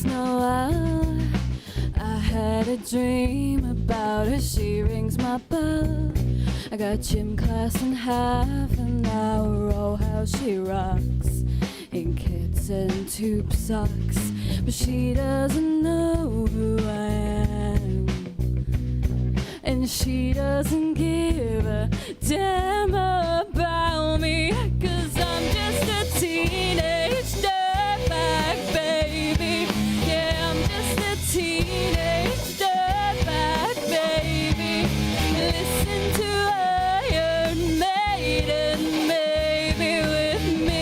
Noel. I had a dream about her, she rings my bell. I got gym class in half an hour, oh how she rocks in kits and tube socks. But she doesn't know who I am, and she doesn't give a damn about me, 'cause I'm just a teenage dirtbag baby. Yeah, I'm just a teenage dirtbag baby. Listen to Iron Maiden maybe with me.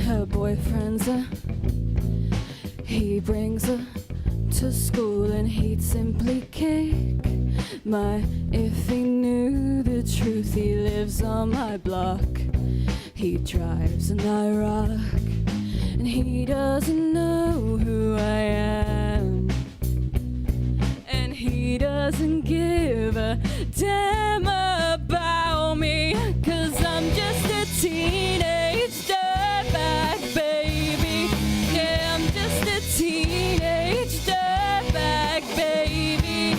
Her boyfriend's he brings her to school and he'd simply kick my, if he knew the truth. He lives on my block, he drives and I rock, and he doesn't know who I am, and he doesn't give a damn about me, 'cause I'm just a teenage dirtbag baby. Yeah, I'm just a teenage dirtbag baby.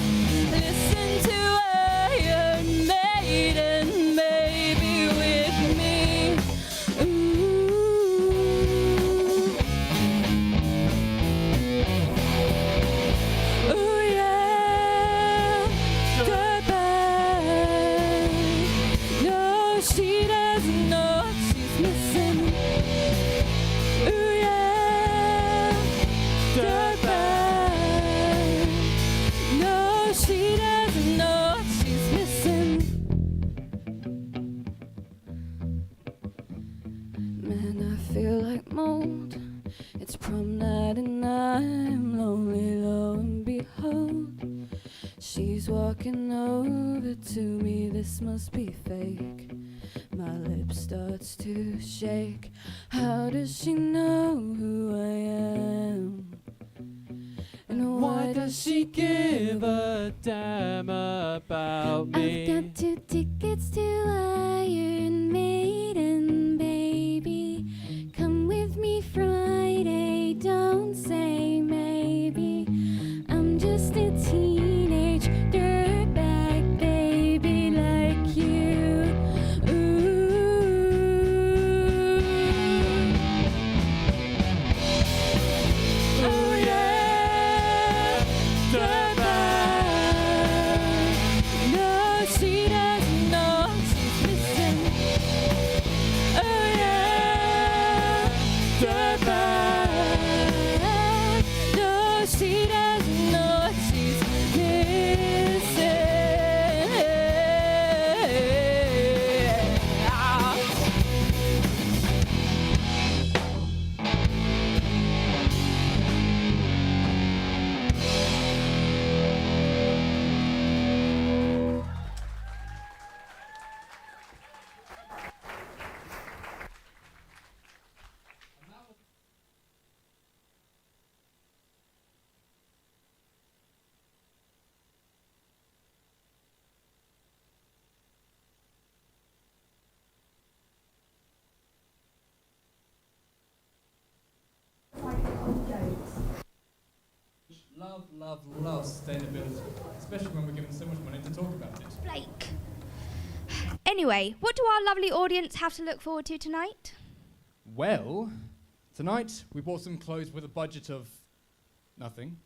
Listen to Iron Maiden maybe with me. Ooh yeah, dirtbag. No, she doesn't know what she's missing. Ooh yeah, dirtbag. No, she doesn't know what she's missing. Man, I feel like mold. It's prom night and I'm lonely, lo and behold. She's walking over to me, this must be fake. My lip starts to shake. How does she know who I am? And why does she give a damn about me? I've got 2 tickets to Iron Maiden, baby. Come with me Friday, don't say maybe. I'm just a teenage dirtbag baby like you. Oh yeah, dirtbag. No, she doesn't know what she's missing. Oh yeah, dirtbag. No, she doesn't know what she's missing. Love sustainability, especially when we're given so much money to talk about it. Blake. Anyway, what do our lovely audience have to look forward to tonight? Well, tonight we bought some clothes with a budget of nothing.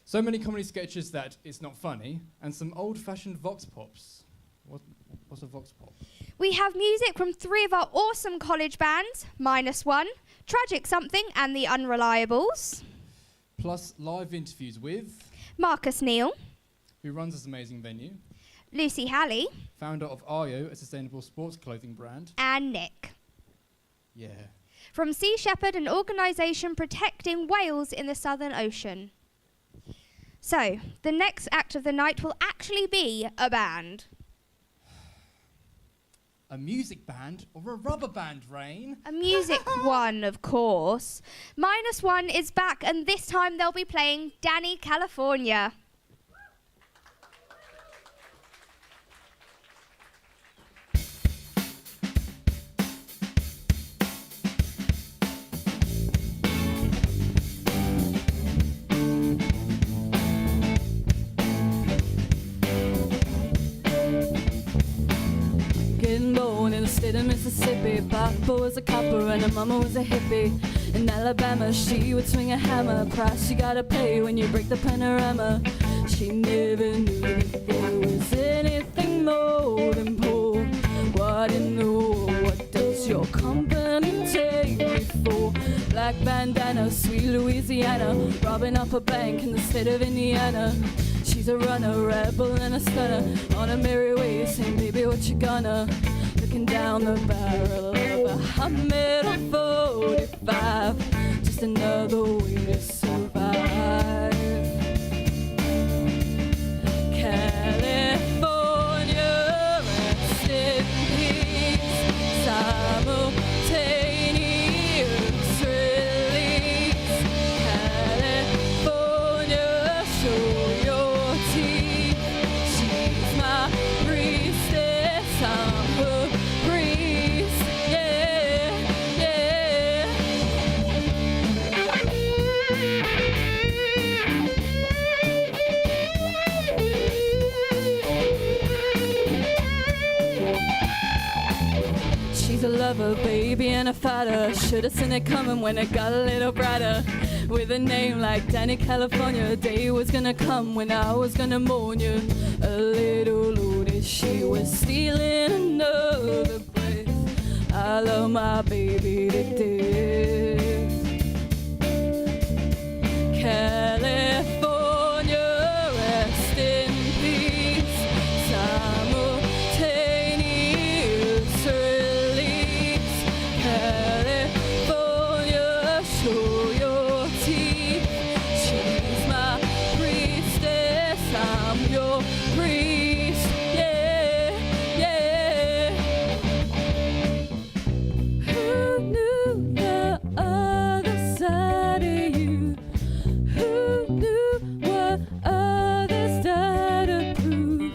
So many comedy sketches that it's not funny, and some old-fashioned vox pops. What's a vox pop? We have music from 3 of our awesome college bands, -1, Tragic Something and The Unreliables. Plus live interviews with Marcus Neal, who runs this amazing venue, Lucy Halley, founder of Ayo, a sustainable sports clothing brand, and Nick. Yeah. From Sea Shepherd, an organisation protecting whales in the Southern Ocean. So, the next act of the night will actually be a band. A music band or a rubber band, Rain? A music one, of course. -1 is back, and this time they'll be playing Danny California. Born in the state of Mississippi. Papa was a copper and her mama was a hippie. In Alabama, she would swing a hammer. Price you gotta pay when you break the panorama. She never knew that there was anything more than poor. What in the world, what does your company take me for? Black bandana, sweet Louisiana, robbing up a bank in the state of Indiana. She's a runner, rebel and a stunner, on a merry way, saying, baby, what you gonna? Looking down the barrel of a Hummer 45, just another way to survive. California, rest in peace, simultaneous release. California, show your teeth. She's my priestess, I'm her priest. Yeah, yeah. She's a lover, baby, and a fighter. Should've seen it coming when it got a little brighter. With a name like Danny California, a day was gonna come when I was gonna mourn you. A little loaded, she was stealing another breath. I love my baby to death. California, rest in peace. Simultaneous release. California, show your teeth. She's my priestess, I'm your priest. Yeah, yeah. Who knew the other side of you? Who knew what others died to prove?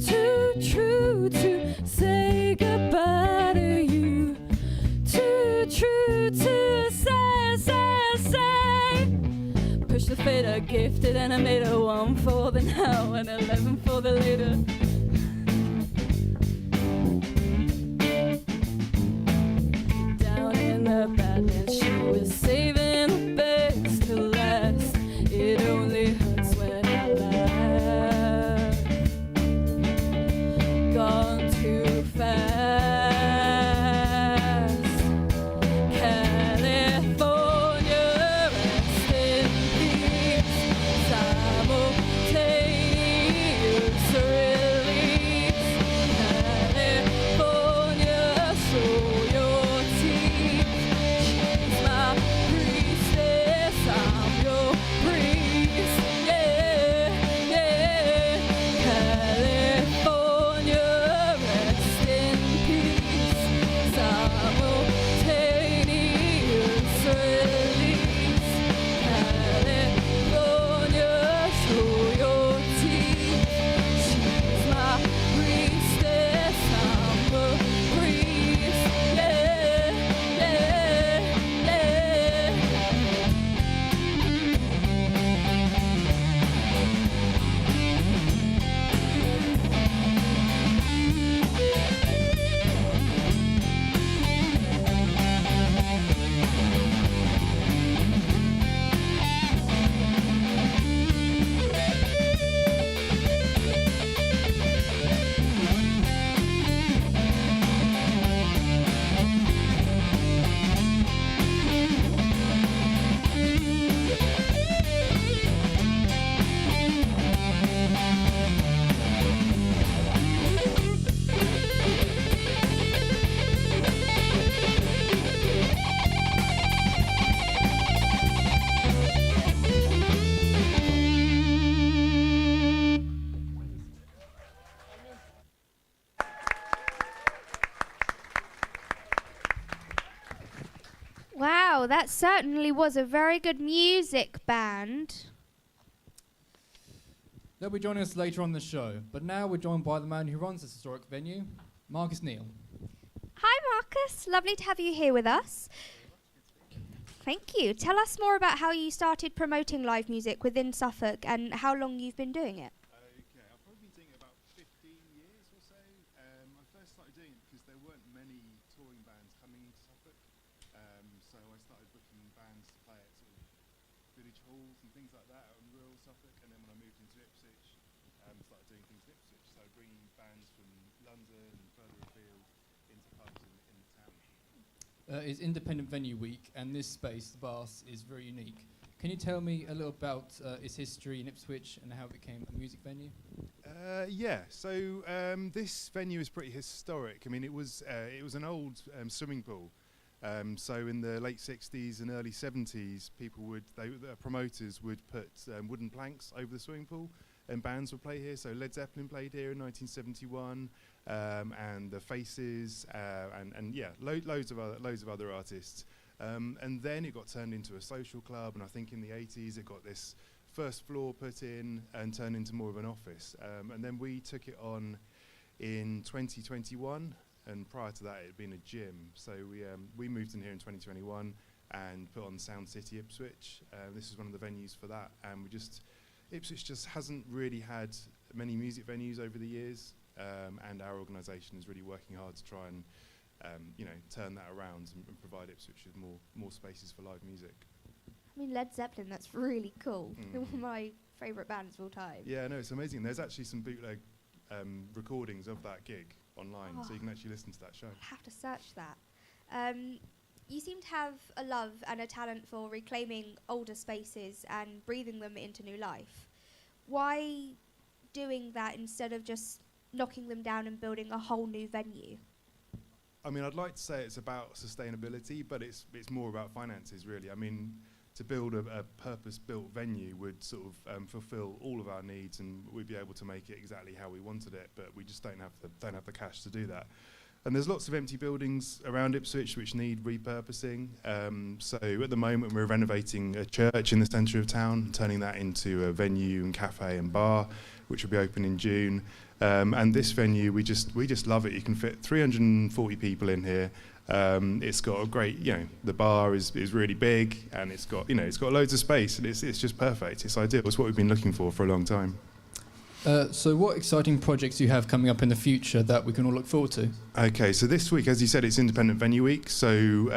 Too true to say goodbye to you. Too true to say. Push the fader, gifted and I made a 1 for the now and 11 for the later. Down in the badlands, she was saving the best to last. It only hurts when I laugh. Gone too fast. California, rest in peace. Simultaneous release. Wow, that certainly was a very good music band. They'll be joining us later on the show, but now we're joined by the man who runs this historic venue, Marcus Neal. Hi Marcus, lovely to have you here with us. Thank you. Tell us more about how you started promoting live music within Suffolk and how long you've been doing it. Okay, I've probably been doing it about 15 years or so. I first started doing it because there weren't many touring bands coming into Suffolk. So I started booking bands to play at sort of village halls and things like that out in rural Suffolk. And then when I moved into Ipswich, started doing things in Ipswich. So bringing bands from London and further afield into pubs in the town. It's Independent Venue Week, and this space, the Bath, is very unique. Can you tell me a little about its history in Ipswich and how it became a music venue? So this venue is pretty historic. I mean, it was an old swimming pool. So in the late 60s and early 70s, promoters would put wooden planks over the swimming pool, and bands would play here. So Led Zeppelin played here in 1971, and the Faces, loads of other artists. And then it got turned into a social club, and I think in the 80s it got this first floor put in and turned into more of an office. And then we took it on in 2021, and prior to that it had been a gym. So we moved in here in 2021 and put on Sound City Ipswich. This is one of the venues for that, and Ipswich just hasn't really had many music venues over the years, and our organisation is really working hard to try and turn that around and provide Ipswich with more spaces for live music. I mean, Led Zeppelin, that's really cool. They're one of my favourite bands of all time. Yeah, no, it's amazing. There's actually some bootleg recordings of that gig online, so you can actually listen to that show. I'll have to search that. You seem to have a love and a talent for reclaiming older spaces and breathing them into new life. Why doing that instead of just knocking them down and building a whole new venue? I mean, I'd like to say it's about sustainability, but it's more about finances, really. I mean, to build a purpose-built venue would sort of fulfil all of our needs, and we'd be able to make it exactly how we wanted it, but we just don't have the cash to do that. And there's lots of empty buildings around Ipswich which need repurposing. So at the moment we're renovating a church in the centre of town, turning that into a venue and cafe and bar, which will be open in June. And this venue, we just love it. You can fit 340 people in here. It's got a great, the bar is really big, and it's got loads of space, and it's just perfect. It's ideal. It's what we've been looking for a long time. So what exciting projects do you have coming up in the future that we can all look forward to? Okay, so this week, as you said, it's Independent Venue Week. So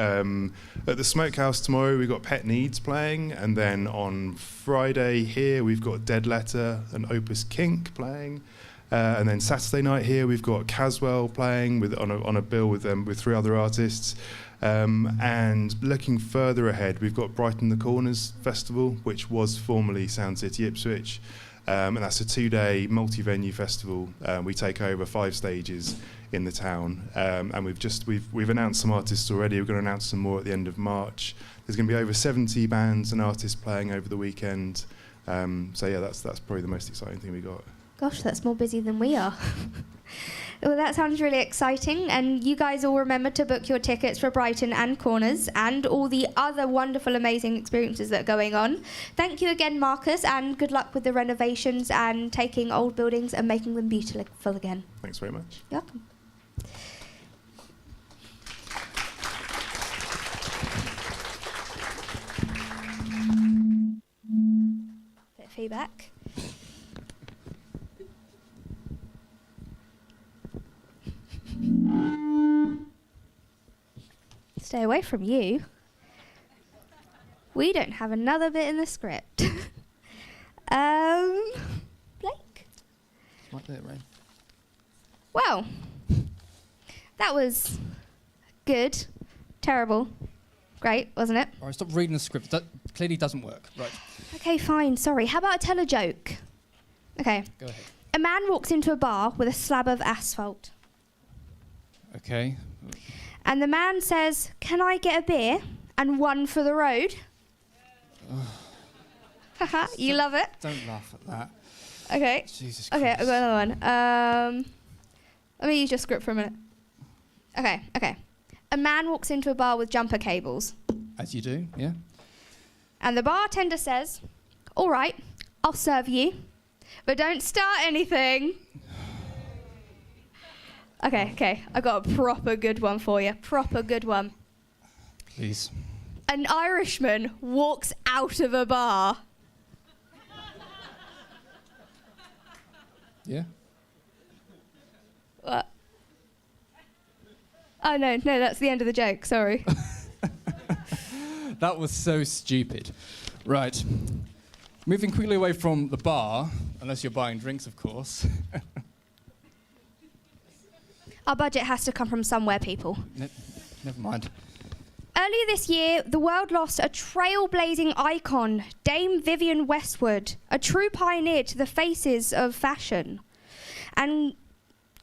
at the Smokehouse tomorrow, we've got Pet Needs playing, and then on Friday here, we've got Dead Letter and Opus Kink playing. And then Saturday night here, we've got Caswell playing on a bill with 3 other artists. And looking further ahead, we've got Brighton the Corners Festival, which was formerly Sound City Ipswich. And that's a 2-day multi-venue festival. We take over 5 stages in the town, and we've announced some artists already. We're going to announce some more at the end of March. There's going to be over 70 bands and artists playing over the weekend. So yeah, that's probably the most exciting thing we got. Gosh, that's more busy than we are. Well, that sounds really exciting, and you guys all remember to book your tickets for Brighton and Corners and all the other wonderful, amazing experiences that are going on. Thank you again, Marcus, and good luck with the renovations and taking old buildings and making them beautiful again. Thanks very much. You're welcome. Bit of feedback. Stay away from you. We don't have another bit in the script. Blake? Right there, Ray. Well, that was good, terrible, great, wasn't it? All right, stop reading the script. That clearly doesn't work. Right. Okay, fine, sorry. How about I tell a joke? Okay. Go ahead. A man walks into a bar with a slab of asphalt. Okay. And the man says, "Can I get a beer and one for the road?" Haha, you love it? Don't laugh at that. Okay. Jesus Okay, Christ. I've got another one. Let me use your script for a minute. Okay. A man walks into a bar with jumper cables. As you do, yeah. And the bartender says, "All right, I'll serve you, but don't start anything." Okay, I got a proper good one for you. Proper good one. Please. An Irishman walks out of a bar. Yeah? What? Oh, no, that's the end of the joke, sorry. That was so stupid. Right. Moving quickly away from the bar, unless you're buying drinks, of course. Our budget has to come from somewhere, people. Never mind. Earlier this year, the world lost a trailblazing icon, Dame Vivienne Westwood, a true pioneer to the faces of fashion, and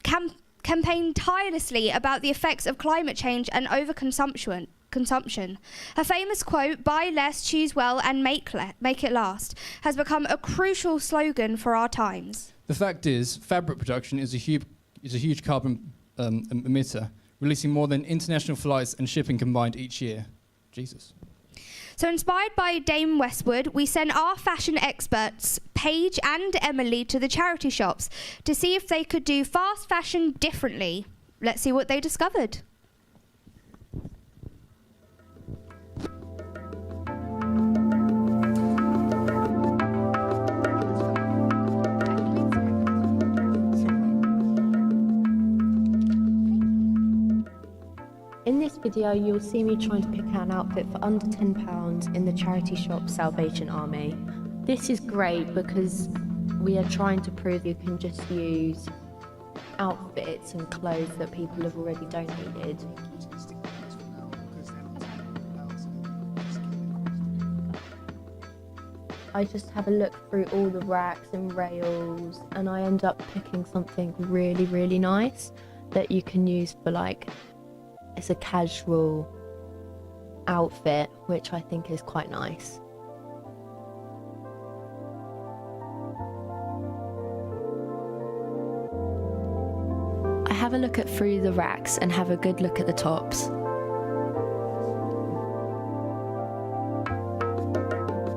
campaigned tirelessly about the effects of climate change and overconsumption. Her famous quote, "Buy less, choose well, and make it last," has become a crucial slogan for our times. The fact is, fabric production is a huge carbon emitter, releasing more than international flights and shipping combined each year. Jesus. So inspired by Dame Westwood, we sent our fashion experts, Paige and Emily, to the charity shops to see if they could do fast fashion differently. Let's see what they discovered. In this video, you'll see me trying to pick out an outfit for under £10 in the charity shop Salvation Army. This is great because we are trying to prove you can just use outfits and clothes that people have already donated. I just have a look through all the racks and rails and I end up picking something really, really nice that you can use for it's a casual outfit, which I think is quite nice. I have a look through the racks and have a good look at the tops.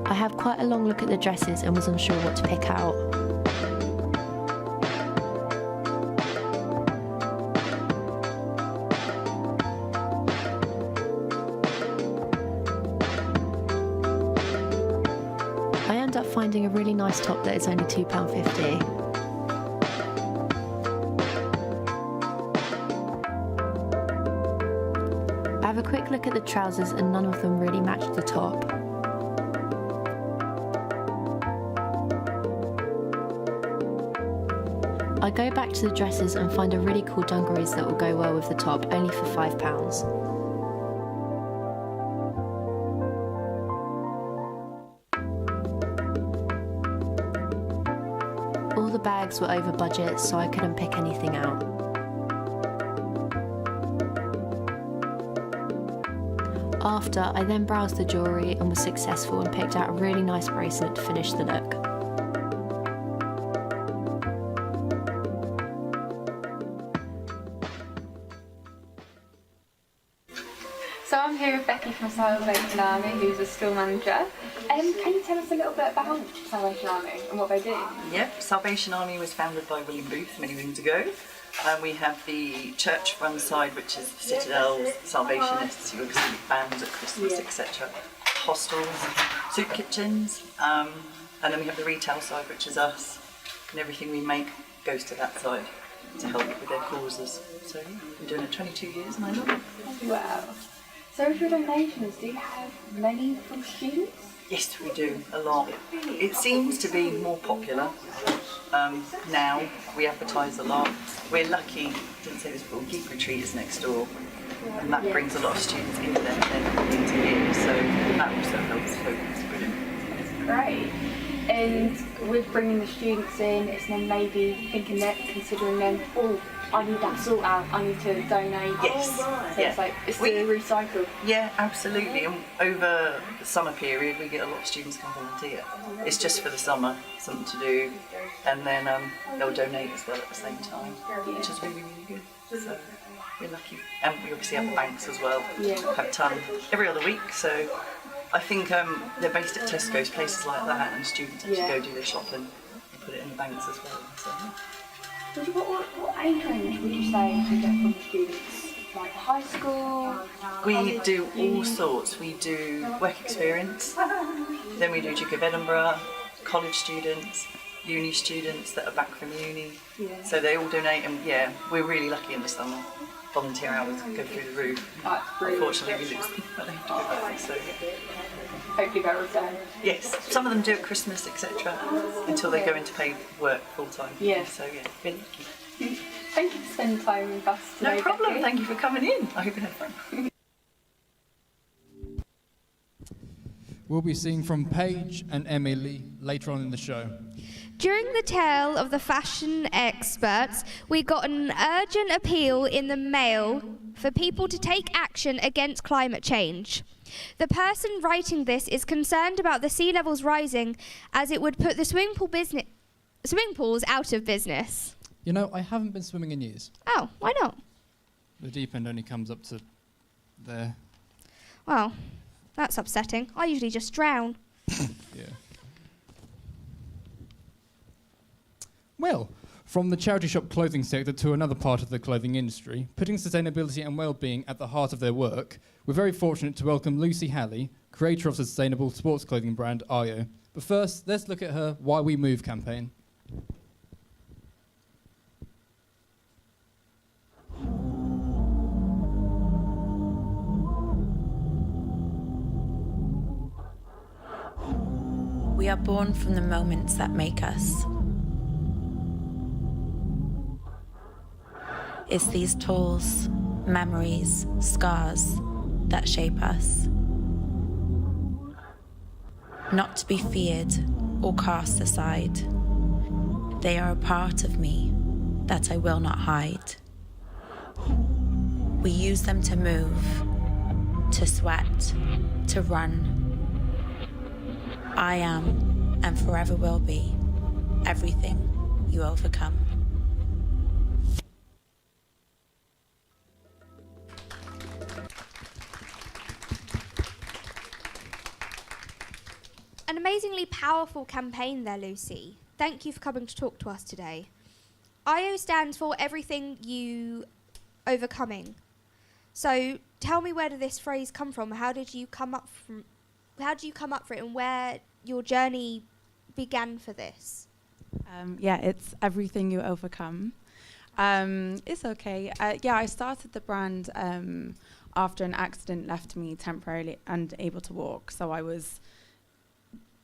I have quite a long look at the dresses and was unsure what to pick out. I end up finding a really nice top that is only £2.50. I have a quick look at the trousers and none of them really match the top. I go back to the dresses and find a really cool dungarees that will go well with the top, only for £5. All the bags were over budget, so I couldn't pick anything out. After, I then browsed the jewellery and was successful and picked out a really nice bracelet to finish the look. So I'm here with Becky from Salvation Army, who's a store manager. Can you tell us a little bit about Salvation Army and what they do? Yep, Salvation Army was founded by William Booth many moons ago. We have the church-run side, which is the Citadels, Salvationists, you obviously bands at Christmas, etc. Hostels, soup kitchens, and then we have the retail side, which is us, and everything we make goes to that side to help with their causes. So yeah, we've been doing it 22 years and I love it. Wow. So with your donations, do you have many from students? Yes, we do, a lot. It seems to be more popular now. We advertise a lot. We're lucky, didn't say this before, Geek Retreat is next door, and that brings a lot of students into their into here, so that also helps cope. It's brilliant. Great. And with bringing the students in, it's then maybe thinking that, considering them, oh, I need that sort out, I need to donate. Yes. So Yeah. it's the recycle. Yeah, absolutely. And over the summer period, we get a lot of students come volunteer. It's just for the summer, something to do, and then they'll donate as well at the same time, which is really, really good. So, we're lucky. And we obviously have banks as well. Yeah. Have a ton every other week. So I think they're based at Tesco's, places like that, and students actually go do their shopping and put it in the banks as well. So. What age range would you say you get from the students? Like high school? We do all sorts. We do work experience, then we do Duke of Edinburgh, college students, uni students that are back from uni. Yeah. So they all donate, and we're really lucky in the summer. Volunteer hours go through the roof. Unfortunately, we lose them, but they have to go back. So Hopefully they'll return. yes, some of them do at Christmas, etc., until they go into paid work full time. Yeah. So we're lucky. Thank you for spending time with us today. No problem. Becky. Thank you for coming in. I hope you had fun. We'll be seeing from Paige and Emily later on in the show. During the tale of the fashion experts, we got an urgent appeal in the mail for people to take action against climate change. The person writing this is concerned about the sea levels rising, as it would put the swimming pools out of business. You know, I haven't been swimming in years. Oh, why not? The deep end only comes up to there. Well, that's upsetting. I usually just drown. Yeah. Well, from the charity shop clothing sector to another part of the clothing industry, putting sustainability and well-being at the heart of their work, we're very fortunate to welcome Lucy Halley, creator of the sustainable sports clothing brand Ayo. But first, let's look at her Why We Move campaign. We are born from the moments that make us. It's these tools, memories, scars that shape us. Not to be feared or cast aside. They are a part of me that I will not hide. We use them to move, to sweat, to run. I am, and forever will be, everything you overcome. An amazingly powerful campaign there, Lucy. Thank you for coming to talk to us today. IO stands for everything you overcoming. So tell me, where did this phrase come from? How did you come up for it, and where your journey began for this? It's everything you overcome. It's okay. I started the brand after an accident left me temporarily unable to walk. So I was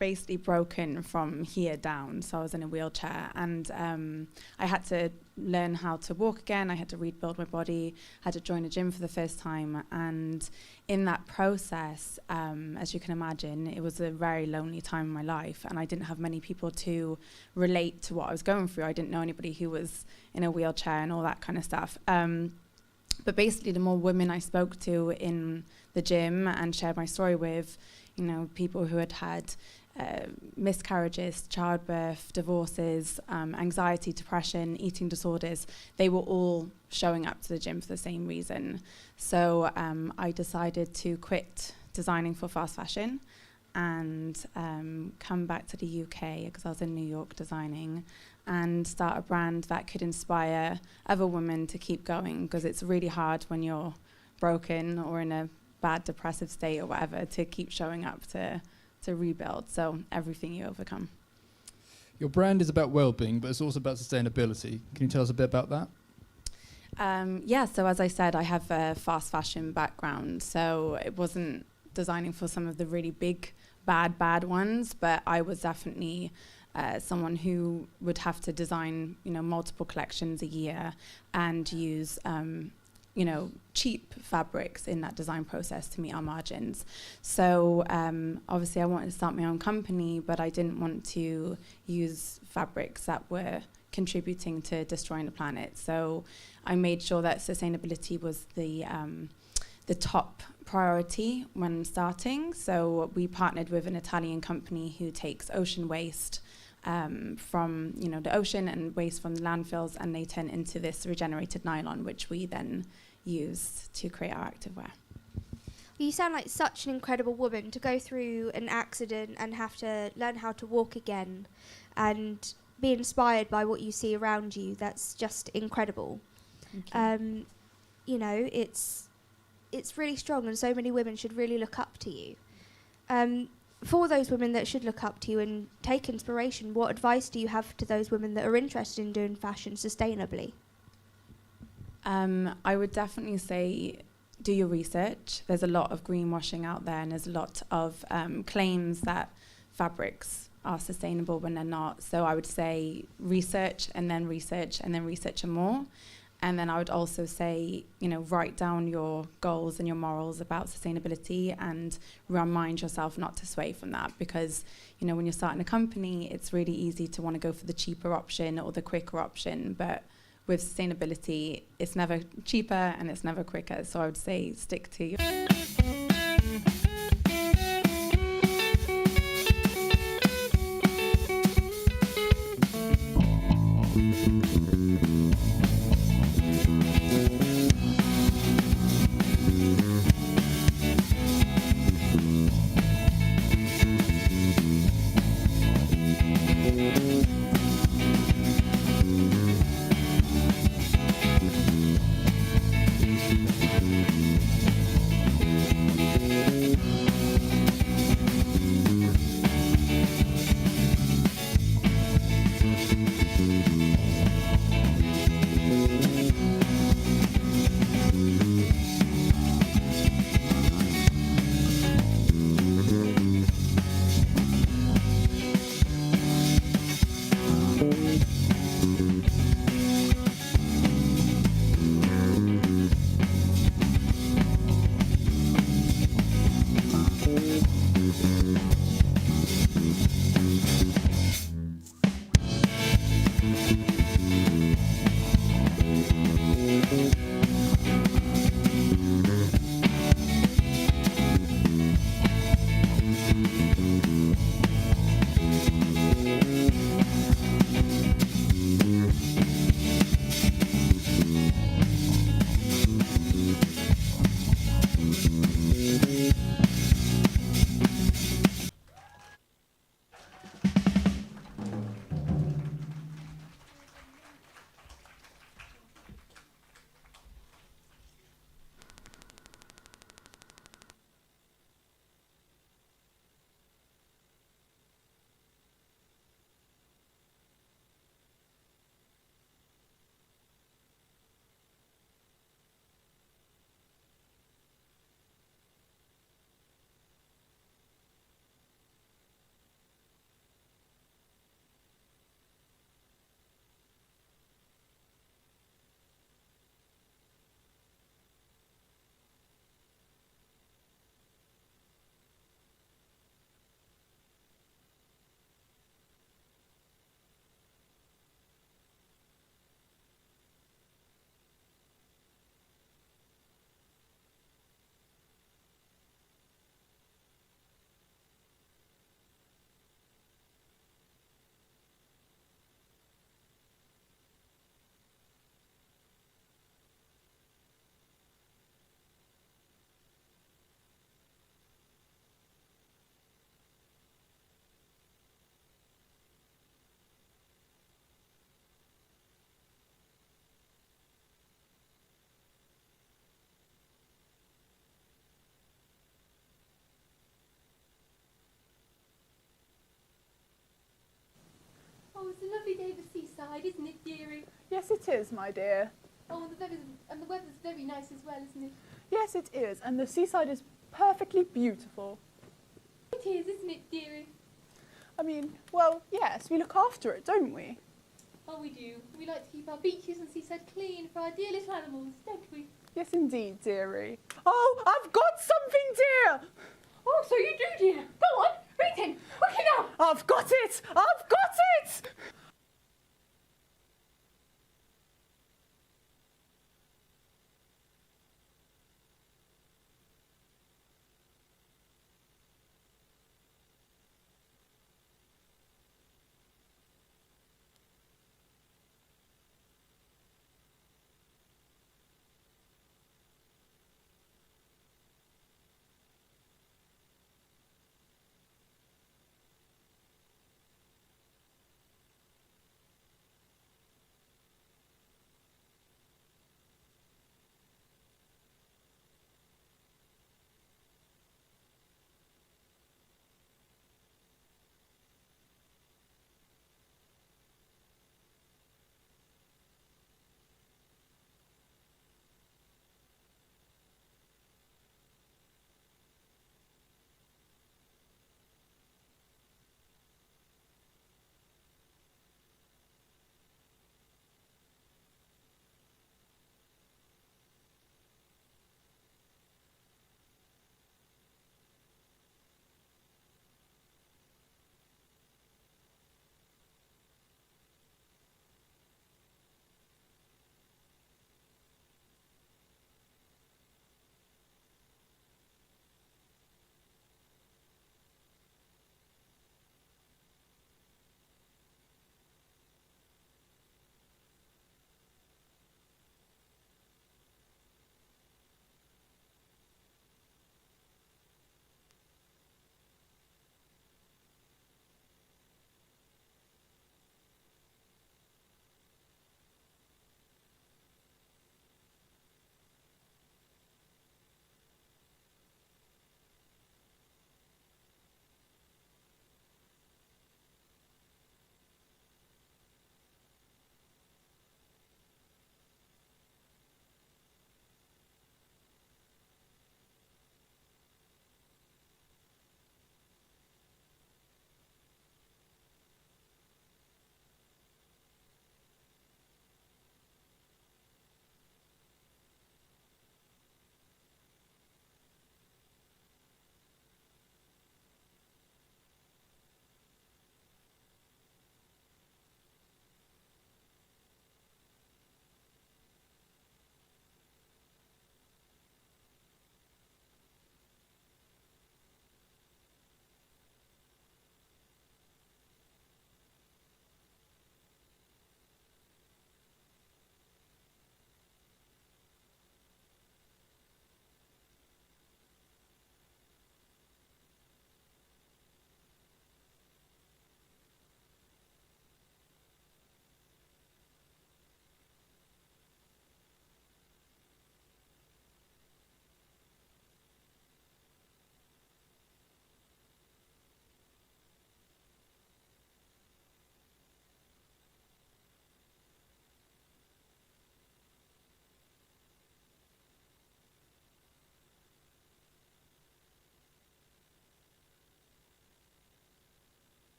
basically broken from here down. So I was in a wheelchair, and I had to learn how to walk again. I had to rebuild my body, had to join a gym for the first time. And in that process, as you can imagine, it was a very lonely time in my life, and I didn't have many people to relate to what I was going through. I didn't know anybody who was in a wheelchair and all that kind of stuff. But basically, the more women I spoke to in the gym and shared my story with, people who had miscarriages, childbirth, divorces, anxiety, depression, eating disorders, they were all showing up to the gym for the same reason. So I decided to quit designing for fast fashion and come back to the UK, because I was in New York designing, and start a brand that could inspire other women to keep going, because it's really hard when you're broken or in a bad depressive state or whatever to keep showing up to rebuild. So everything you overcome. Your brand is about well-being, but it's also about sustainability. Can you tell us a bit about that? So as I said, I have a fast fashion background, so it wasn't designing for some of the really big, bad ones, but I was definitely someone who would have to design, multiple collections a year and use cheap fabrics in that design process to meet our margins. So obviously I wanted to start my own company, but I didn't want to use fabrics that were contributing to destroying the planet. So I made sure that sustainability was the top priority when starting. So we partnered with an Italian company who takes ocean waste from the ocean and waste from the landfills, and they turn into this regenerated nylon, which we then used to create our activewear. You sound like such an incredible woman to go through an accident and have to learn how to walk again and be inspired by what you see around you. That's just incredible. Thank you. You know, it's really strong, and so many women should really look up to you. For those women that should look up to you and take inspiration, what advice do you have to those women that are interested in doing fashion sustainably? I would definitely say do your research. There's a lot of greenwashing out there, and there's a lot of claims that fabrics are sustainable when they're not. So I would say research and then research and then research some more. And then I would also say, you know, write down your goals and your morals about sustainability and remind yourself not to sway from that, because, you know, when you're starting a company, it's really easy to want to go for the cheaper option or the quicker option. But with sustainability, it's never cheaper and it's never quicker. So I would say stick to your... Oh, it's a lovely day at the seaside, isn't it, dearie? Yes, it is, my dear. Oh, and the weather's very nice as well, isn't it? Yes, it is, and the seaside is perfectly beautiful. It is, isn't it, dearie? I mean, well, yes, we look after it, don't we? Oh, we do. We like to keep our beaches and seaside clean for our dear little animals, don't we? Yes, indeed, dearie. Oh, I've got something, dear! Oh, so you do, dear. Go on, read him. Quickly now. I've got it! I've got it!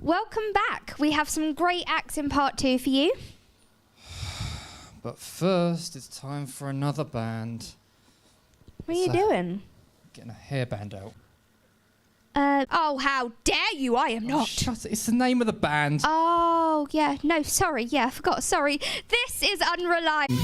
Welcome back. We have some great acts in part 2 for you. But first, it's time for another band. What are you doing? Getting a hairband out. Oh, how dare you? I am not. Shut it. It's the name of the band. Oh, yeah. No, sorry. Yeah, I forgot. Sorry. This is Unreliable.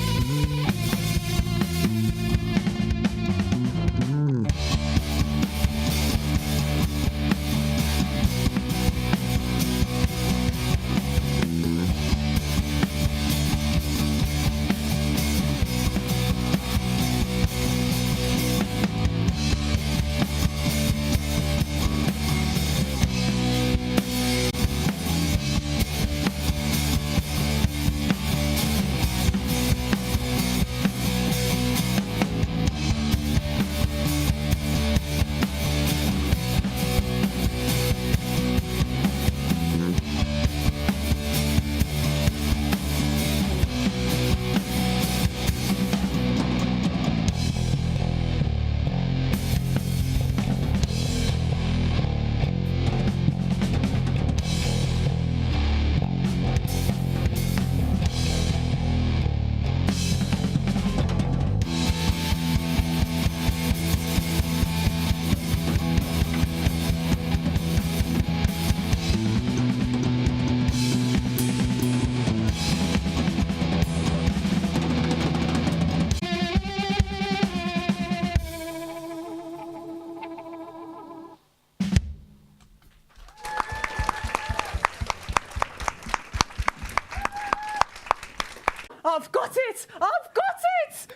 I've got it! I've got it!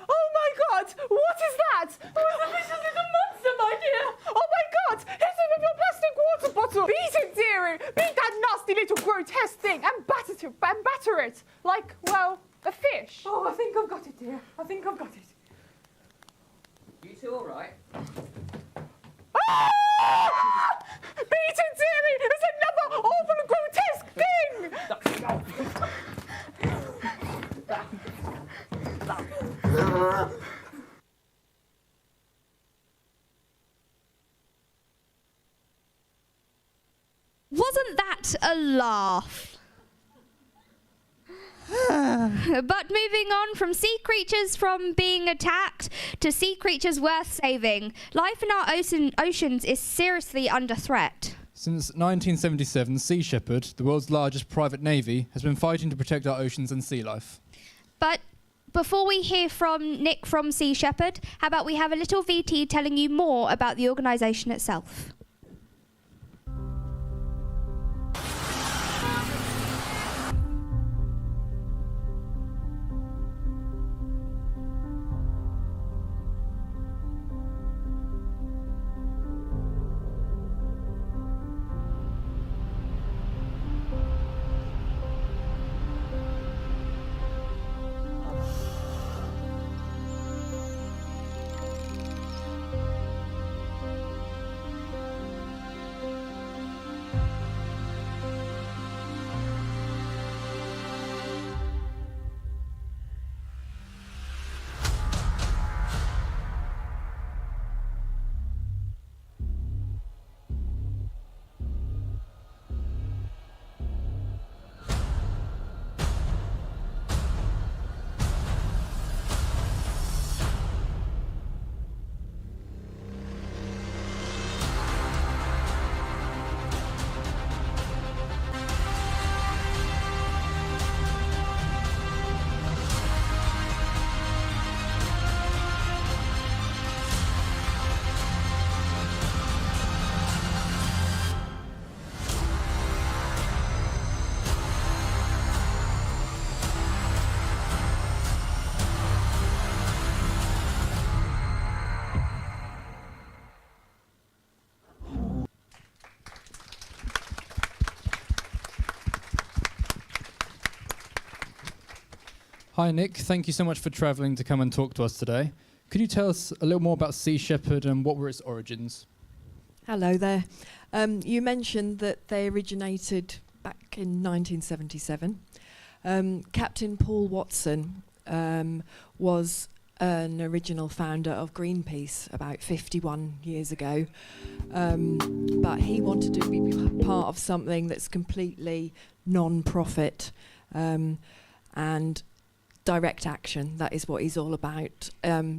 Oh my God! What is that? Oh, it's a vicious little monster, my dear! Oh my God! Hit it with your plastic water bottle! Beat it, dearie! Beat that nasty little grotesque thing and batter it like, well, a fish. Oh, I think I've got it, dear. I think I've got it. You two all right? Ah! Beat it, dearie! It's another awful grotesque thing! Wasn't that a laugh? But moving on from sea creatures from being attacked to sea creatures worth saving, life in our oceans is seriously under threat. Since 1977, Sea Shepherd, the world's largest private navy, has been fighting to protect our oceans and sea life. But before we hear from Nick from Sea Shepherd, how about we have a little VT telling you more about the organisation itself? Hi Nick, thank you so much for travelling to come and talk to us today. Could you tell us a little more about Sea Shepherd and what were its origins? Hello there. You mentioned that they originated back in 1977. Captain Paul Watson was an original founder of Greenpeace about 51 years ago, but he wanted to be part of something that's completely non-profit and direct action. That is what he's all about,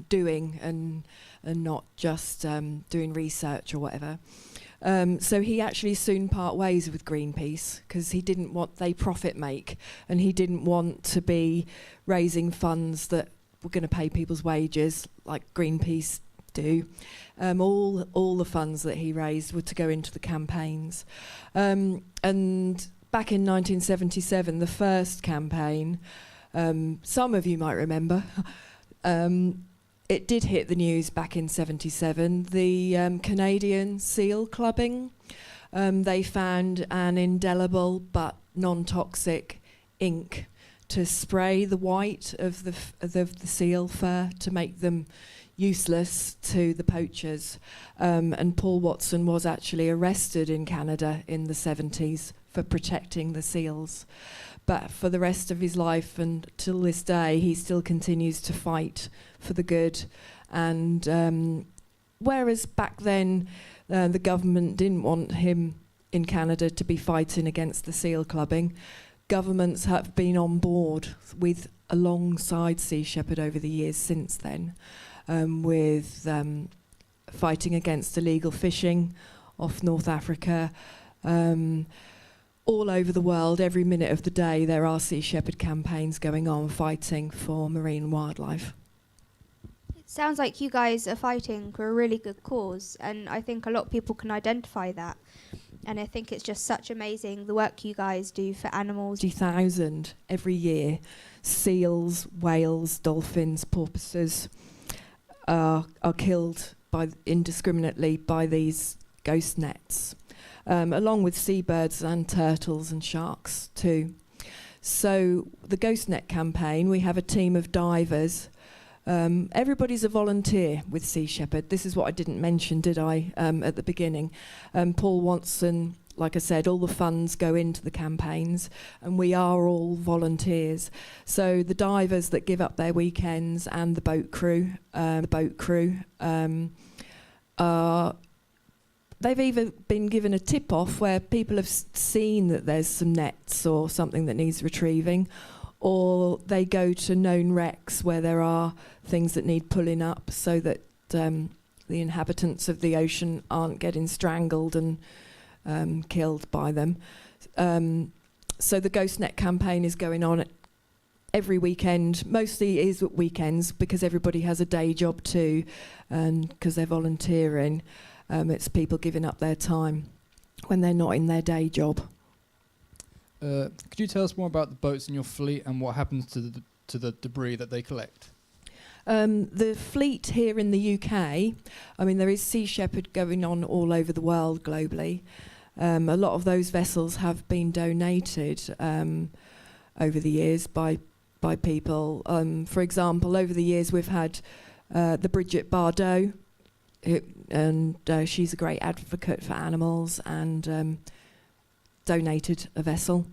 doing and not just doing research or whatever. So he actually soon part ways with Greenpeace because he didn't want they profit make, and he didn't want to be raising funds that were going to pay people's wages like Greenpeace do. All the funds that he raised were to go into the campaigns. And back in 1977, the first campaign, some of you might remember, it did hit the news back in 77. The Canadian seal clubbing, they found an indelible but non-toxic ink to spray the white of the seal fur to make them useless to the poachers. And Paul Watson was actually arrested in Canada in the 70s for protecting the seals. But for the rest of his life and till this day, he still continues to fight for the good. And whereas back then the government didn't want him in Canada to be fighting against the seal clubbing, governments have been on board with alongside Sea Shepherd over the years since then, with fighting against illegal fishing off North Africa. All over the world, every minute of the day, there are Sea Shepherd campaigns going on fighting for marine wildlife. It sounds like you guys are fighting for a really good cause, and I think a lot of people can identify that. And I think it's just such amazing the work you guys do for animals. 50,000 every year, seals, whales, dolphins, porpoises are killed indiscriminately by these ghost nets. Along with seabirds and turtles and sharks too. So the Ghost Net campaign, we have a team of divers. Everybody's a volunteer with Sea Shepherd. This is what I didn't mention, did I, at the beginning. Paul Watson, like I said, all the funds go into the campaigns, and we are all volunteers. So the divers that give up their weekends and the boat crew are... They've either been given a tip-off where people have seen that there's some nets or something that needs retrieving, or they go to known wrecks where there are things that need pulling up so that the inhabitants of the ocean aren't getting strangled and killed by them. So the Ghost Net campaign is going on every weekend. Mostly is at weekends because everybody has a day job too, and because they're volunteering. It's people giving up their time when they're not in their day job. Could you tell us more about the boats in your fleet and what happens to the debris that they collect? The fleet here in the UK, I mean, there is Sea Shepherd going on all over the world globally. A lot of those vessels have been donated over the years by people. For example, over the years we've had the Bridget Bardot, and she's a great advocate for animals and donated a vessel.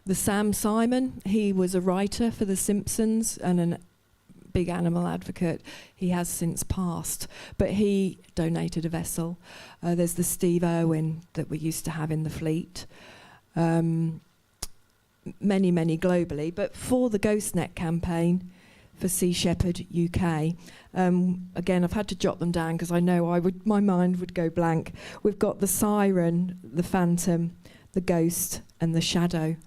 The Sam Simon, he was a writer for The Simpsons and a big animal advocate. He has since passed, but he donated a vessel. There's the Steve Irwin that we used to have in the fleet. Many globally, but for the Ghost Net campaign, for Sea Shepherd UK. Again, I've had to jot them down because I know my mind would go blank. We've got the Siren, the Phantom, the Ghost, and the Shadow,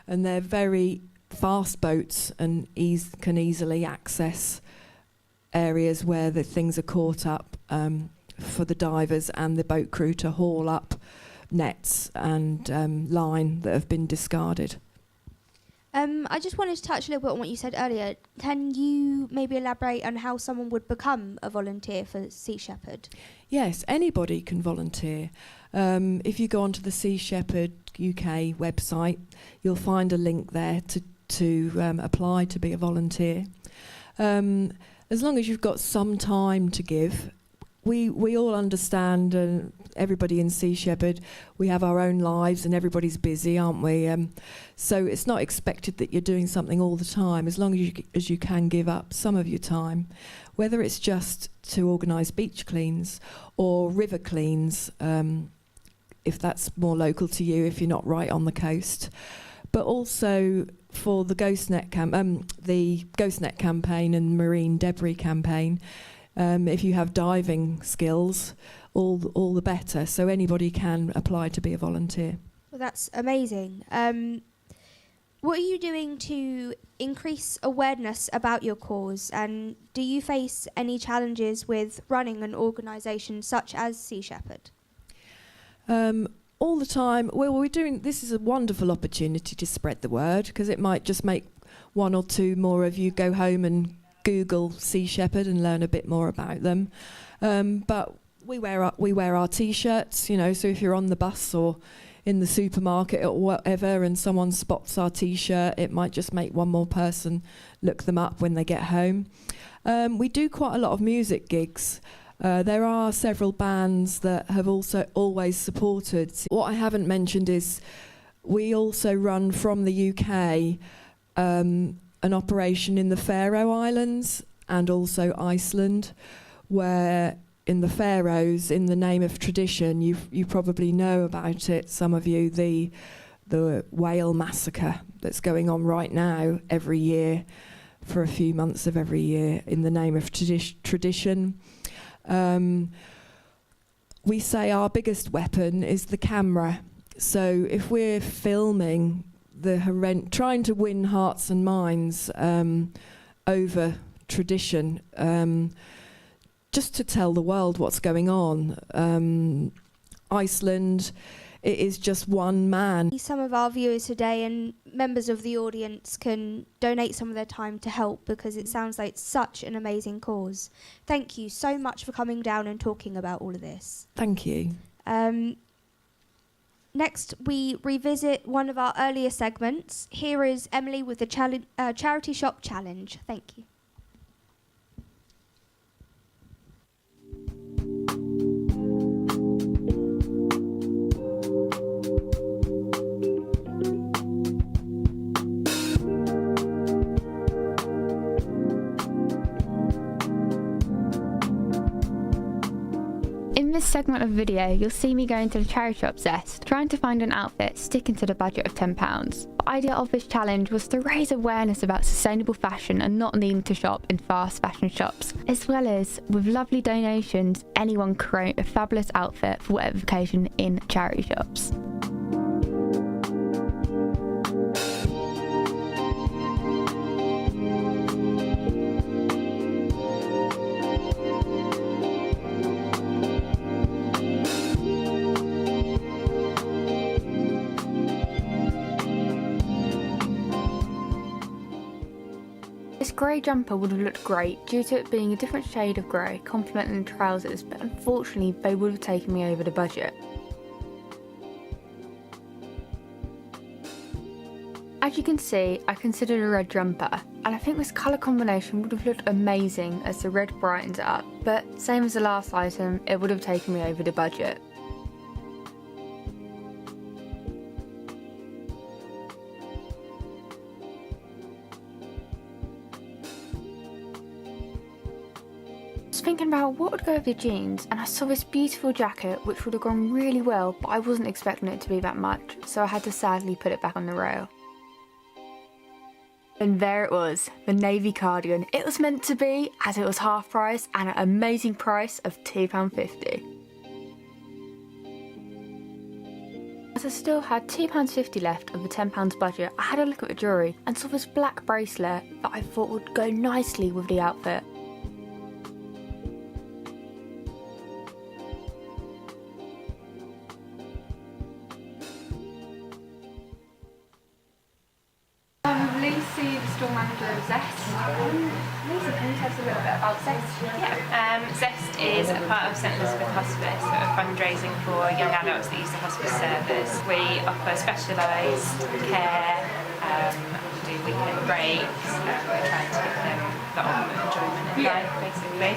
and they're very fast boats and can easily access areas where the things are caught up for the divers and the boat crew to haul up nets and line that have been discarded. I just wanted to touch a little bit on what you said earlier. Can you maybe elaborate on how someone would become a volunteer for Sea Shepherd? Yes, anybody can volunteer. If you go onto the Sea Shepherd UK website, you'll find a link there to apply to be a volunteer. As long as you've got some time to give, we all understand, and everybody in Sea Shepherd, we have our own lives and everybody's busy, aren't we? So it's not expected that you're doing something all the time, as long as you can give up some of your time, whether it's just to organise beach cleans or river cleans, if that's more local to you, if you're not right on the coast. But also for the GhostNet campaign and marine debris campaign, if you have diving skills, all the better. So anybody can apply to be a volunteer. Well, that's amazing. What are you doing to increase awareness about your cause, and do you face any challenges with running an organisation such as Sea Shepherd? All the time. Well, we're doing. This is a wonderful opportunity to spread the word, because it might just make one or two more of you go home and Google Sea Shepherd and learn a bit more about them. But we wear our T-shirts, you know. So if you're on the bus or in the supermarket or whatever, and someone spots our T-shirt, it might just make one more person look them up when they get home. We do quite a lot of music gigs. There are several bands that have also always supported. What I haven't mentioned is we also run from the UK an operation in the Faroe Islands and also Iceland, where in the Faroes, in the name of tradition, you probably know about it, some of you, the whale massacre that's going on right now every year for a few months of every year in the name of tradition. We say our biggest weapon is the camera. So if we're filming trying to win hearts and minds over tradition, just to tell the world what's going on. Iceland, it is just one man. Some of our viewers today and members of the audience can donate some of their time to help, because it sounds like such an amazing cause. Thank you so much for coming down and talking about all of this. Thank you. Next, we revisit one of our earlier segments. Here is Emily with the Charity Shop Challenge. Thank you. In this segment of video, you'll see me going to the charity shop Zest, trying to find an outfit sticking to the budget of £10. The idea of this challenge was to raise awareness about sustainable fashion and not needing to shop in fast fashion shops, as well as, with lovely donations, anyone can create a fabulous outfit for whatever occasion in charity shops. This grey jumper would have looked great due to it being a different shade of grey, complementing the trousers, but unfortunately they would have taken me over the budget. As you can see, I considered a red jumper, and I think this colour combination would have looked amazing as the red brightens it up, but same as the last item, it would have taken me over the budget. Thinking about what would go with the jeans, and I saw this beautiful jacket which would have gone really well, but I wasn't expecting it to be that much, so I had to sadly put it back on the rail. And there it was, the navy cardigan. It was meant to be, as it was half price and at an amazing price of £2.50. As I still had £2.50 left of the £10 budget, I had a look at the jewellery and saw this black bracelet that I thought would go nicely with the outfit. Lucy, the store manager of Zest. Lucy, can you tell us a little bit about Zest? Yeah, Zest is a part of St Elizabeth Hospice, sort of fundraising for young adults that use the hospice service. We offer specialised care, do weekend breaks, we're trying to give them the ultimate enjoyment life, basically.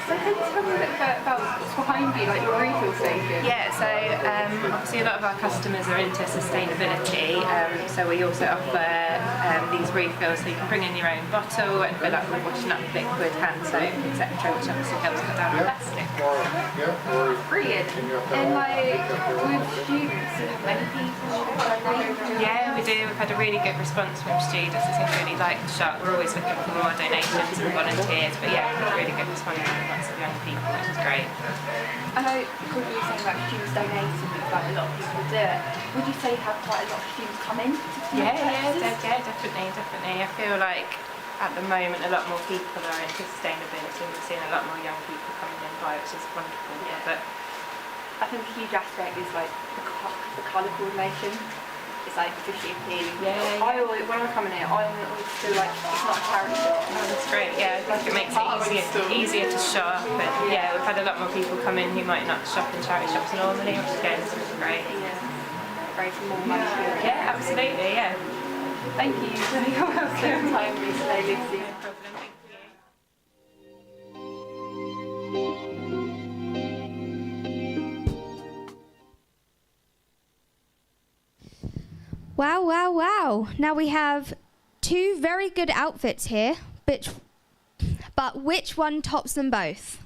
So can you tell me a bit about what's behind you, like your refill station? Yeah, so obviously a lot of our customers are into sustainability, so we also offer these refills so you can bring in your own bottle and fill up with washing up liquid, hand soap, etc., which obviously helps cut down on plastic. Brilliant. And like with students, do you have many people donate? Yeah, we do. We've had a really good response from students. It seems really like the shop. We're always looking for more donations and volunteers, but yeah, we've had a really good response from lots of young people, which is great. I know because you were saying about students donating, like a lot of people do it. Would you say you have quite a lot of students come in? Definitely. I feel like at the moment a lot more people are into sustainability and we're seeing a lot more young people coming in by, which is wonderful. Yeah. But I think a huge aspect is like the colour coordination. It's like visually appealing. I always, when I come in here, I always feel like it's not a charity shop. Oh, that's great. Yeah, like it makes it easier to shop. And yeah, we've had a lot more people come in who might not shop in charity shops normally, which again is great. Raising more money. Yeah, absolutely. Yeah. Thank you for your time today, Lucy. No problem. Thank you. Wow. Now we have two very good outfits here, but which one tops them both?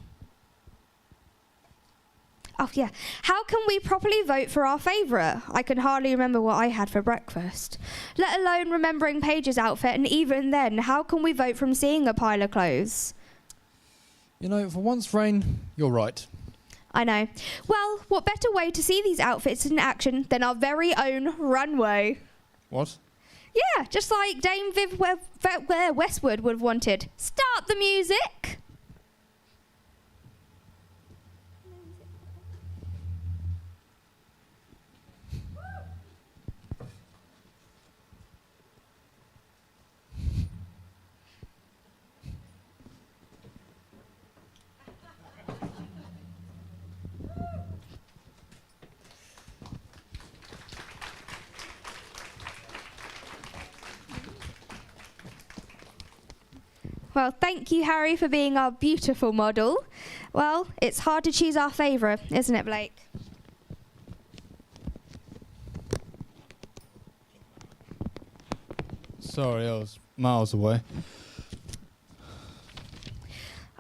Oh yeah. How can we properly vote for our favourite? I can hardly remember what I had for breakfast. Let alone remembering Paige's outfit, and even then, how can we vote from seeing a pile of clothes? You know, for once, Rain, you're right. I know. Well, what better way to see these outfits in action than our very own runway? What? Yeah, just like Dame Viv Westwood would have wanted. Start the music! Well, thank you, Harry, for being our beautiful model. Well, it's hard to choose our favourite, isn't it, Blake? Sorry, I was miles away.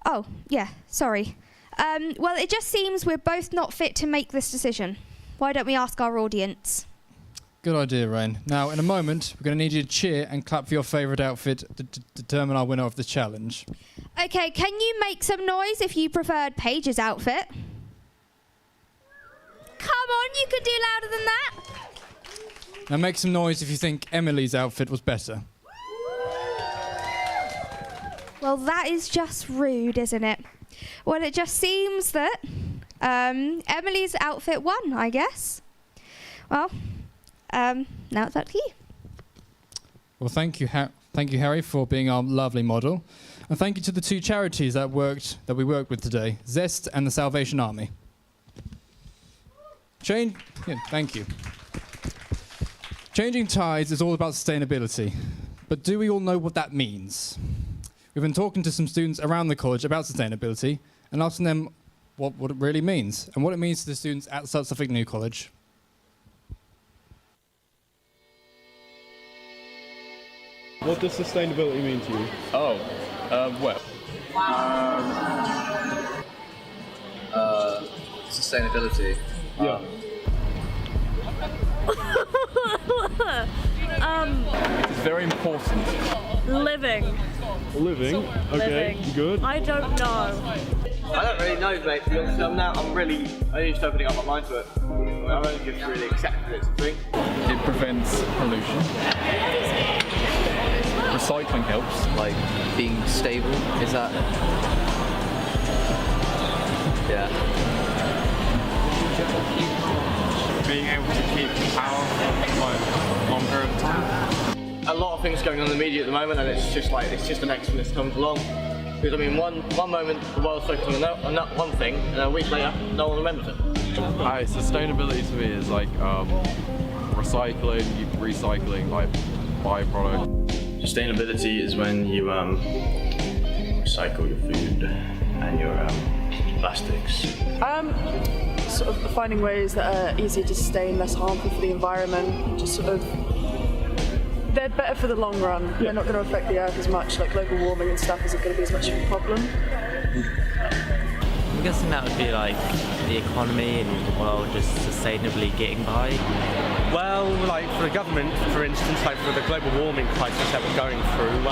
Oh, yeah, sorry. Well, it just seems we're both not fit to make this decision. Why don't we ask our audience? Good idea, Rain. Now, in a moment, we're going to need you to cheer and clap for your favourite outfit to determine our winner of the challenge. Okay, can you make some noise if you preferred Paige's outfit? Come on, you could do louder than that. Now make some noise if you think Emily's outfit was better. Well, that is just rude, isn't it? Well, it just seems that Emily's outfit won, I guess. Well, now it's up to you. Well, thank you, Harry, for being our lovely model. And thank you to the two charities that we worked with today, Zest and the Salvation Army. Thank you. Changing tides is all about sustainability. But do we all know what that means? We've been talking to some students around the college about sustainability and asking them what it really means and what it means to the students at South Suffolk New College. What does sustainability mean to you? Sustainability. Yeah. It's very important. Living. Living? Okay, Living. good. I don't know. I don't really know, mate. To be honest, I'm only just opening up my mind to it. I've only just really accepted it to drink. It prevents pollution. Recycling helps. Like being stable, is that? Yeah. Being able to keep power for long period of time. A lot of things going on in the media at the moment, and it's just the next thing that comes along. Because I mean, one moment the world's focusing on that one thing, and a week later, no one remembers it. Sustainability to me is like recycling like byproduct. Sustainability is when you recycle recycle your food and your plastics? Sort of finding ways that are easier to sustain, less harmful for the environment, just sort of, they're better for the long run. Yeah. They're not going to affect the earth as much, like global warming and stuff isn't going to be as much of a problem. I'm guessing that would be like the economy and the world just sustainably getting by. Well, like for the government, for instance, like for the global warming crisis that we're going through,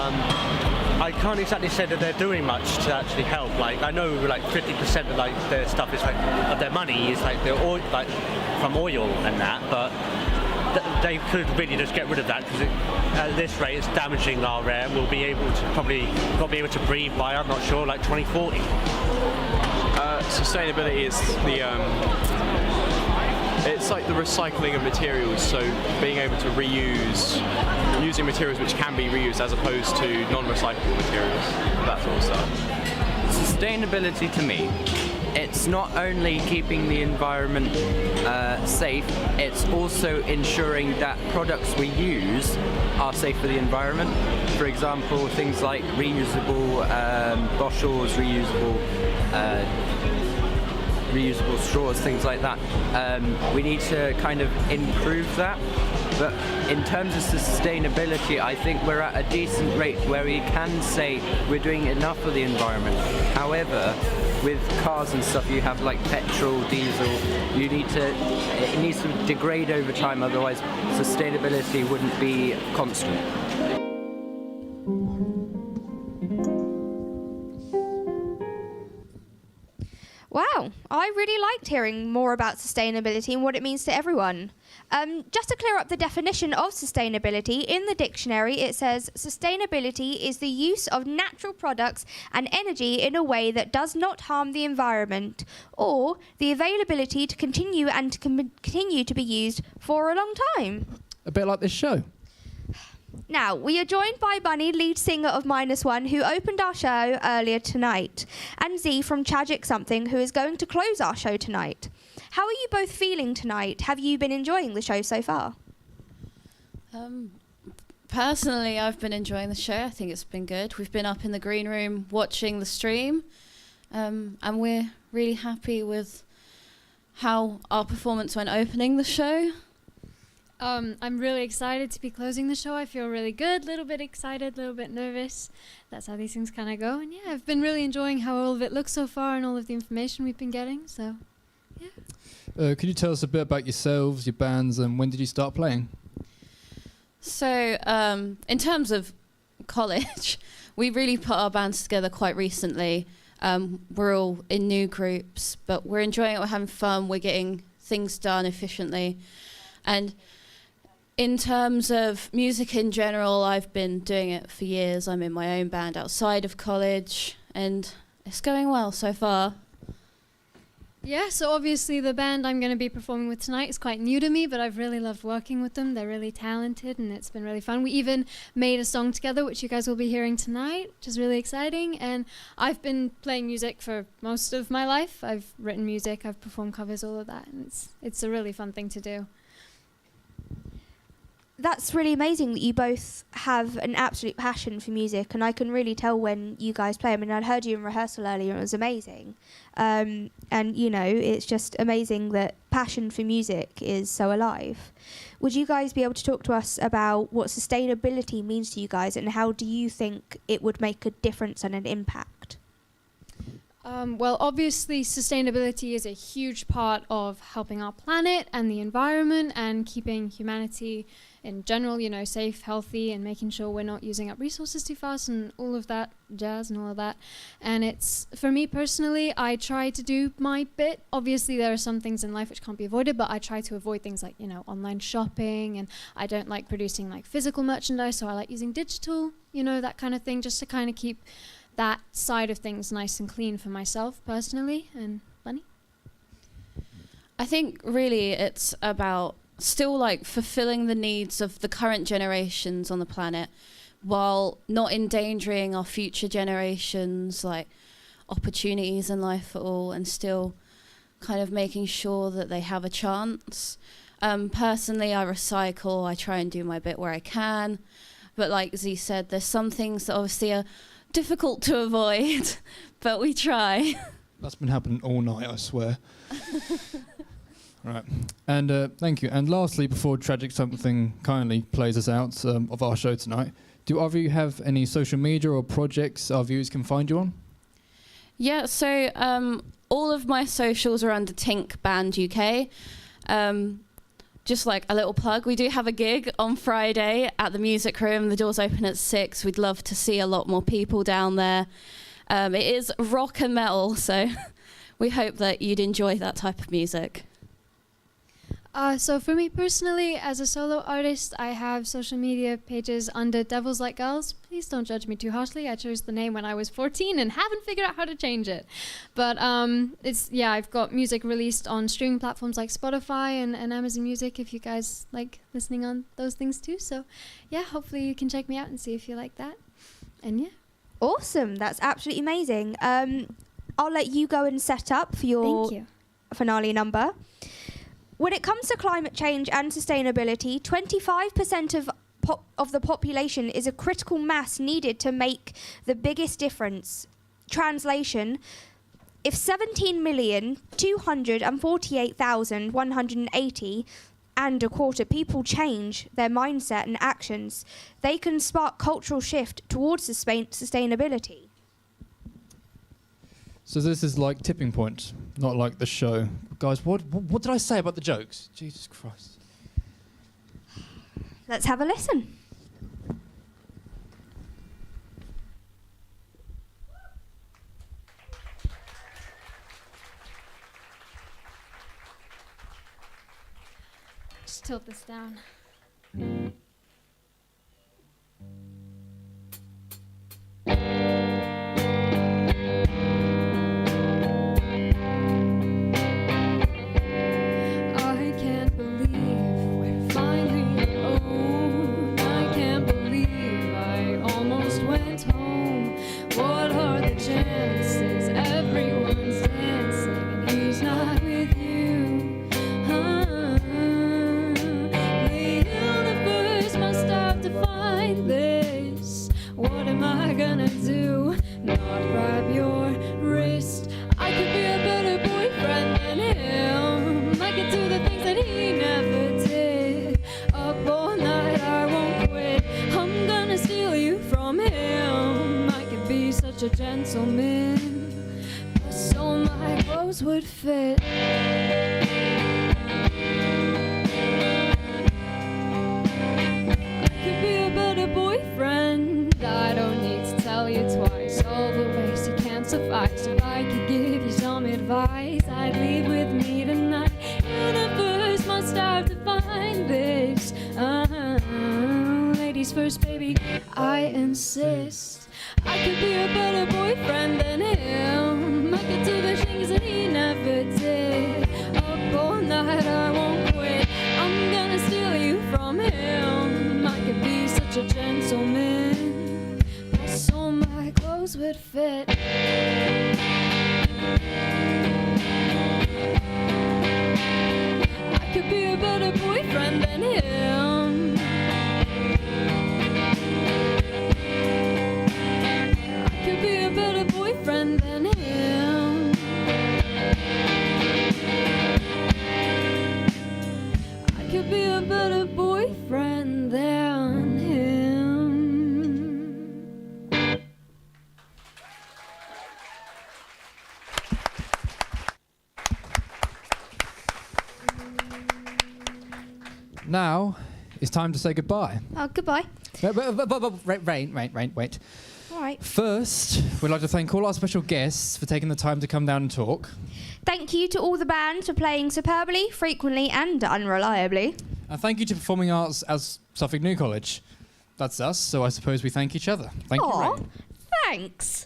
I can't exactly say that they're doing much to actually help. Like I know like 50% of like their stuff is like of their money is like their oil, like from oil and that, but they could really just get rid of that because at this rate it's damaging our air. We'll be able to probably not be able to breathe by, I'm not sure, like 2040. Sustainability is it's like the recycling of materials, so being able to using materials which can be reused as opposed to non-recyclable materials, that sort of stuff. Sustainability to me, it's not only keeping the environment safe, it's also ensuring that products we use are safe for the environment. For example, things like reusable bottles, reusable straws, things like that. We need to kind of improve that. But in terms of sustainability, I think we're at a decent rate where we can say we're doing enough for the environment. However, with cars and stuff, you have like petrol, diesel, it needs to degrade over time, otherwise sustainability wouldn't be constant. Wow, I really liked hearing more about sustainability and what it means to everyone. Just to clear up the definition of sustainability, in the dictionary it says sustainability is the use of natural products and energy in a way that does not harm the environment, or the availability to continue to be used for a long time. A bit like this show. Now, we are joined by Bunny, lead singer of -1, who opened our show earlier tonight, and Z from Tragic Something, who is going to close our show tonight. How are you both feeling tonight? Have you been enjoying the show so far? Personally, I've been enjoying the show. I think it's been good. We've been up in the green room watching the stream, and we're really happy with how our performance went opening the show. I'm really excited to be closing the show. I feel really good, a little bit excited, a little bit nervous. That's how these things kind of go. And yeah, I've been really enjoying how all of it looks so far and all of the information we've been getting. So, yeah. Could you tell us a bit about yourselves, your bands, and when did you start playing? So, in terms of college, we really put our bands together quite recently. We're all in new groups, but we're enjoying it, we're having fun, we're getting things done efficiently. And in terms of music in general, I've been doing it for years. I'm in my own band outside of college, and it's going well so far. Yeah, so obviously the band I'm going to be performing with tonight is quite new to me, but I've really loved working with them. They're really talented, and it's been really fun. We even made a song together, which you guys will be hearing tonight, which is really exciting. And I've been playing music for most of my life. I've written music, I've performed covers, all of that, and it's a really fun thing to do. That's really amazing that you both have an absolute passion for music, and I can really tell when you guys play. I mean, I'd heard you in rehearsal earlier, and it was amazing. And, you know, it's just amazing that passion for music is so alive. Would you guys be able to talk to us about what sustainability means to you guys, and how do you think it would make a difference and an impact? Well, obviously, sustainability is a huge part of helping our planet and the environment and keeping humanity in general, you know, safe, healthy, and making sure we're not using up resources too fast and all of that jazz and all of that. And it's, for me personally, I try to do my bit. Obviously, there are some things in life which can't be avoided, but I try to avoid things like, you know, online shopping, and I don't like producing like physical merchandise, so I like using digital, you know, that kind of thing, just to kind of keep that side of things nice and clean for myself personally. And Bunny? I think really it's about still like fulfilling the needs of the current generations on the planet while not endangering our future generations, like opportunities in life for all, and still kind of making sure that they have a chance. Personally, I recycle, I try and do my bit where I can, but like Z said, there's some things that obviously are difficult to avoid, but we try. That's been happening all night, I swear. Right. And thank you. And lastly, before Tragic Something kindly plays us out of our show tonight, do either of you have any social media or projects our viewers can find you on? Yeah, so all of my socials are under Tink Band UK. Just like a little plug, we do have a gig on Friday at the Music Room. The doors open at 6. We'd love to see a lot more people down there. It is rock and metal, so we hope that you'd enjoy that type of music. So for me personally, as a solo artist, I have social media pages under Devils Like Girls. Please don't judge me too harshly. I chose the name when I was 14 and haven't figured out how to change it. But I've got music released on streaming platforms like Spotify and Amazon Music if you guys like listening on those things too. So yeah, hopefully you can check me out and see if you like that. And yeah. Awesome. That's absolutely amazing. I'll let you go and set up for your finale number. When it comes to climate change and sustainability, 25% of the population is a critical mass needed to make the biggest difference. Translation: if 17,248,180 and a quarter people change their mindset and actions, they can spark cultural shift towards sustainability. So this is like Tipping Point, not like the show. Guys, what did I say about the jokes? Jesus Christ. Let's have a listen. Just tilt this down. A gentleman, so my clothes would fit. I could be a better boyfriend. I don't need to tell you twice all the ways you can't suffice. If I could give you some advice, I'd leave with me tonight. Universe must have to find this. Ladies first, baby, I insist. I could be a better boyfriend than him. I could do the things that he never did. Up all night, I won't quit. I'm gonna steal you from him. I could be such a gentleman, but so my clothes would fit. I could be a better boyfriend than him. Be a better boyfriend than him. I could be a better boyfriend than him. Now it's time to say goodbye. Oh, goodbye. Wait. All right. First, we'd like to thank all our special guests for taking the time to come down and talk. Thank you to all the bands for playing superbly, frequently and unreliably. And thank you to Performing Arts as Suffolk New College. That's us, so I suppose we thank each other. Thank you, Rain. Thanks.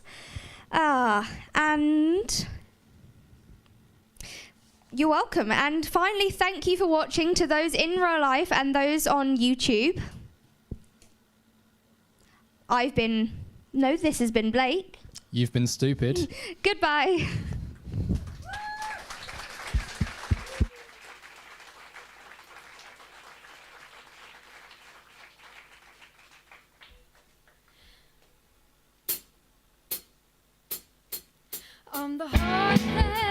And you're welcome. And finally, thank you for watching to those in real life and those on YouTube. This has been Blake. You've been stupid. Goodbye. I'm the hard head.